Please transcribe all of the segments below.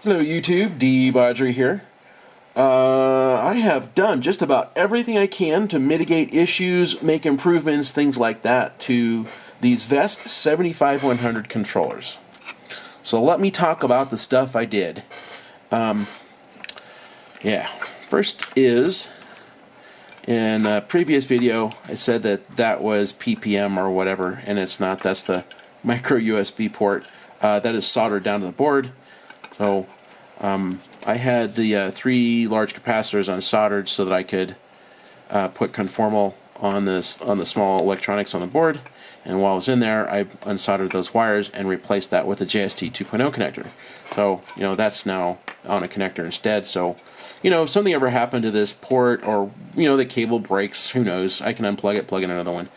Hello YouTube, De-bodgery here. I have done just about everything I can to mitigate issues, make improvements, things like that to these VESC 75100 controllers. So let me talk about the stuff I did. First is, in a previous video I said that was ppm or whatever, and it's not. That's the micro USB port that is soldered down to the board. So I had the 3 large capacitors unsoldered so that I could put conformal on the small electronics on the board, and while I was in there I unsoldered those wires and replaced that with a JST 2.0 connector. So that's now on a connector instead. So if something ever happened to this port, or the cable breaks, who knows, I can unplug it, plug in another one,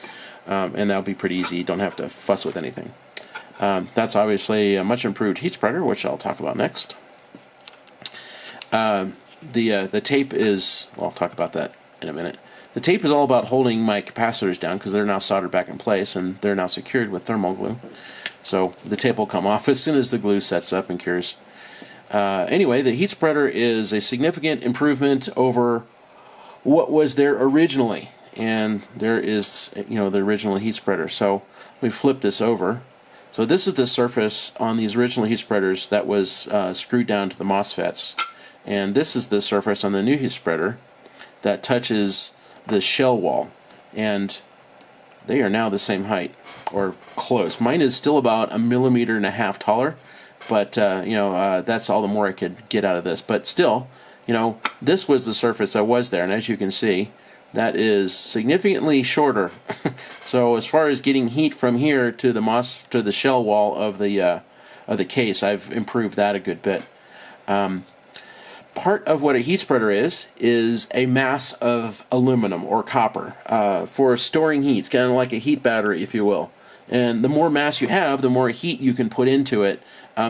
and that'll be pretty easy. You don't have to fuss with anything. That's obviously a much improved heat spreader, which I'll talk about next. The tape is, well, I'll talk about that in a minute. The tape is all about holding my capacitors down because they're now soldered back in place and they're now secured with thermal glue. So the tape will come off as soon as the glue sets up and cures. Anyway, the heat spreader is a significant improvement over what was there originally. And there is, the original heat spreader. So we flip this over. So this is the surface on these original heat spreaders that was screwed down to the MOSFETs. And this is the surface on the new heat spreader that touches the shell wall. And they are now the same height, or close. Mine is still about 1.5 millimeters taller, but that's all the more I could get out of this. But still, this was the surface that was there, and as you can see, that is significantly shorter. So as far as getting heat from here to the shell wall of the case, I've improved that a good bit. Part of what a heat spreader is a mass of aluminum or copper for storing heat. It's kind of like a heat battery, if you will. And the more mass you have, the more heat you can put into it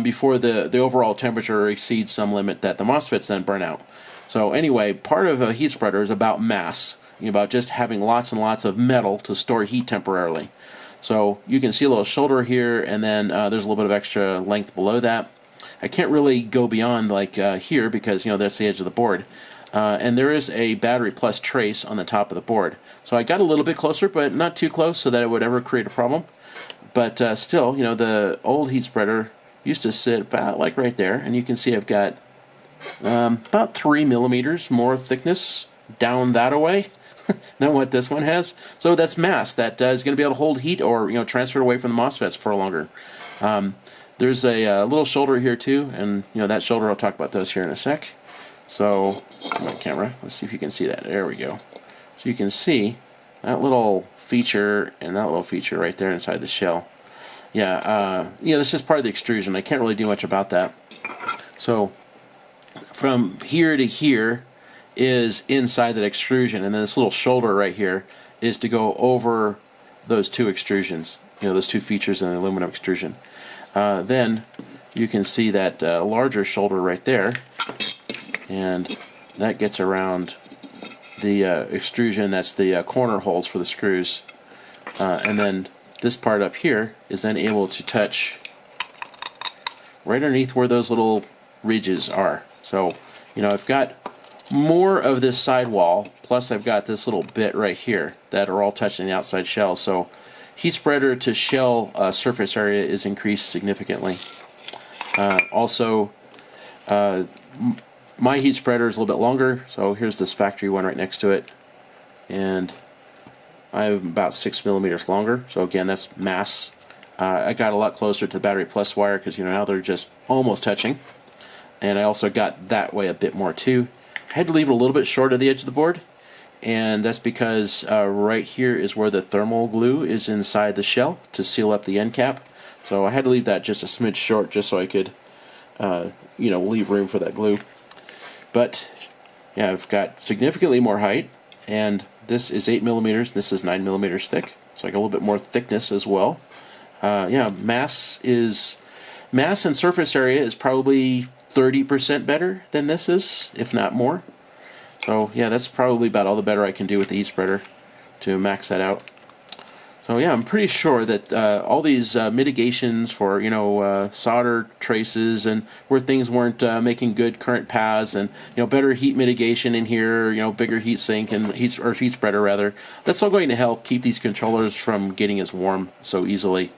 before the overall temperature exceeds some limit that the MOSFETs then burn out. So anyway, part of a heat spreader is about mass, about just having lots and lots of metal to store heat temporarily. So you can see a little shoulder here, and then there's a little bit of extra length below that. I can't really go beyond like here because that's the edge of the board, and there is a battery plus trace on the top of the board. So I got a little bit closer, but not too close so that it would ever create a problem. But still, the old heat spreader used to sit about like right there, and you can see I've got about 3 millimeters more thickness down that away than what this one has. So that's mass that is going to be able to hold heat or transfer it away from the MOSFETs for longer. There's a little shoulder here too, and that shoulder, I'll talk about those here in a sec. So, my camera, let's see if you can see that. There we go. So you can see that little feature and that little feature right there inside the shell. This is part of the extrusion. I can't really do much about that. So, from here to here is inside that extrusion, and then this little shoulder right here is to go over those 2 extrusions, those 2 features in the aluminum extrusion. Then you can see that larger shoulder right there, and that gets around the extrusion. That's the corner holes for the screws, and then this part up here is then able to touch right underneath where those little ridges are. So I've got more of this sidewall, plus I've got this little bit right here that are all touching the outside shell. So heat spreader to shell surface area is increased significantly. Also, my heat spreader is a little bit longer, so here's this factory one right next to it, and I have about 6 millimeters longer. So again, that's mass. I got a lot closer to the battery plus wire because now they're just almost touching, and I also got that way a bit more too. I had to leave it a little bit short of the edge of the board, and that's because right here is where the thermal glue is inside the shell to seal up the end cap. So I had to leave that just a smidge short just so I could leave room for that glue. But yeah, I've got significantly more height, and this is 8 millimeters, this is 9 millimeters thick, so I got a little bit more thickness as well. Mass and surface area is probably 30% better than this is, if not more. So yeah, that's probably about all the better I can do with the heat spreader to max that out. So yeah, I'm pretty sure that all these mitigations for solder traces and where things weren't making good current paths, and better heat mitigation in here, bigger heat sink and heat spreader rather. That's all going to help keep these controllers from getting as warm so easily.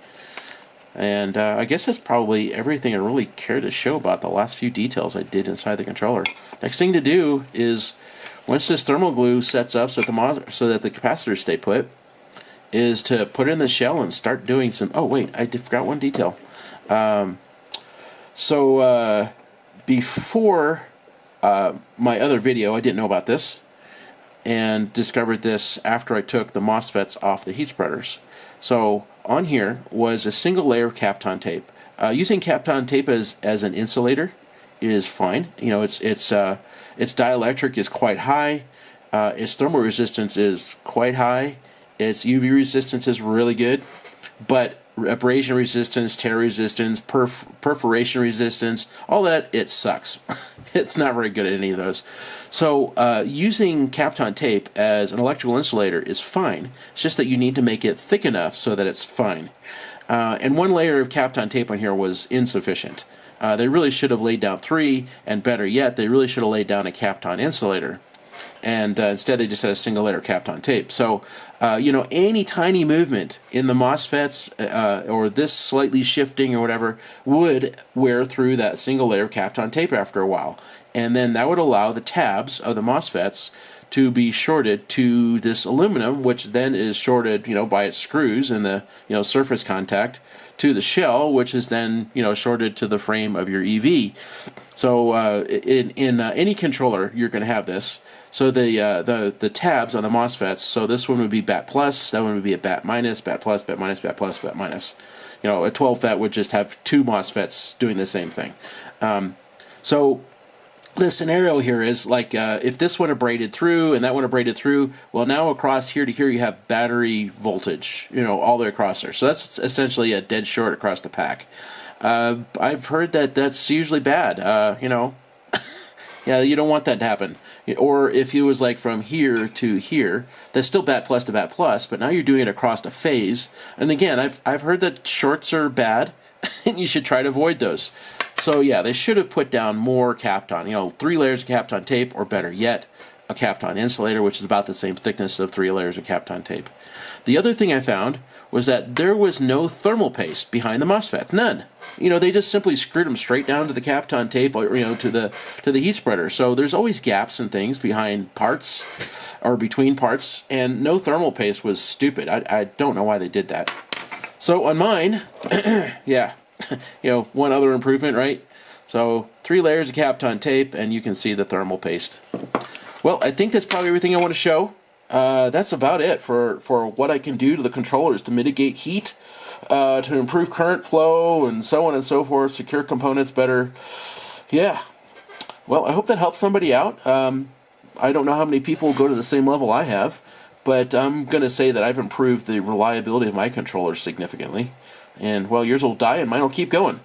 And I guess that's probably everything I really care to show about the last few details I did inside the controller. Next thing to do is, once this thermal glue sets up so that the capacitors stay put, is to put it in the shell and start doing some... Oh wait, I forgot one detail. Before my other video, I didn't know about this, and discovered this after I took the MOSFETs off the heat spreaders. So on here was a single layer of Kapton tape. Using Kapton tape as an insulator is fine. Its dielectric is quite high. Its thermal resistance is quite high. Its UV resistance is really good, but abrasion resistance, tear resistance, perforation resistance, all that, it sucks. It's not very good at any of those. So using Kapton tape as an electrical insulator is fine. It's just that you need to make it thick enough so that it's fine. And one layer of Kapton tape on here was insufficient. They really should have laid down 3, and better yet, they really should have laid down a Kapton insulator. And instead they just had a single layer Kapton tape. So, any tiny movement in the MOSFETs or this slightly shifting or whatever would wear through that single layer of Kapton tape after a while. And then that would allow the tabs of the MOSFETs to be shorted to this aluminum, which then is shorted, by its screws in the, surface contact to the shell, which is then, shorted to the frame of your EV. So in any controller, you're going to have this. So the tabs on the MOSFETs, so this one would be BAT plus, that one would be a BAT minus, BAT plus, BAT minus, BAT plus, BAT minus. A 12 FET would just have 2 MOSFETs doing the same thing. So the scenario here is like if this one abraded through and that one abraded through, well, now across here to here you have battery voltage, all the way across there. So that's essentially a dead short across the pack. I've heard that that's usually bad, Yeah, you don't want that to happen. Or if it was like from here to here, that's still BAT plus to BAT plus, but now you're doing it across a phase. And again, I've heard that shorts are bad, and you should try to avoid those. So yeah, they should have put down more Kapton. 3 layers of Kapton tape, or better yet, a Kapton insulator, which is about the same thickness of 3 layers of Kapton tape. The other thing I found was that there was no thermal paste behind the MOSFETs. None. They just simply screwed them straight down to the Kapton tape, or, to the heat spreader. So there's always gaps and things behind parts or between parts, and no thermal paste was stupid. I don't know why they did that. So on mine, yeah, one other improvement, right? So 3 layers of Kapton tape, and you can see the thermal paste. Well, I think that's probably everything I want to show. That's about it for what I can do to the controllers to mitigate heat, to improve current flow, and so on and so forth, secure components better. Yeah. Well, I hope that helps somebody out. I don't know how many people go to the same level I have, but I'm going to say that I've improved the reliability of my controllers significantly. And, well, yours will die and mine will keep going.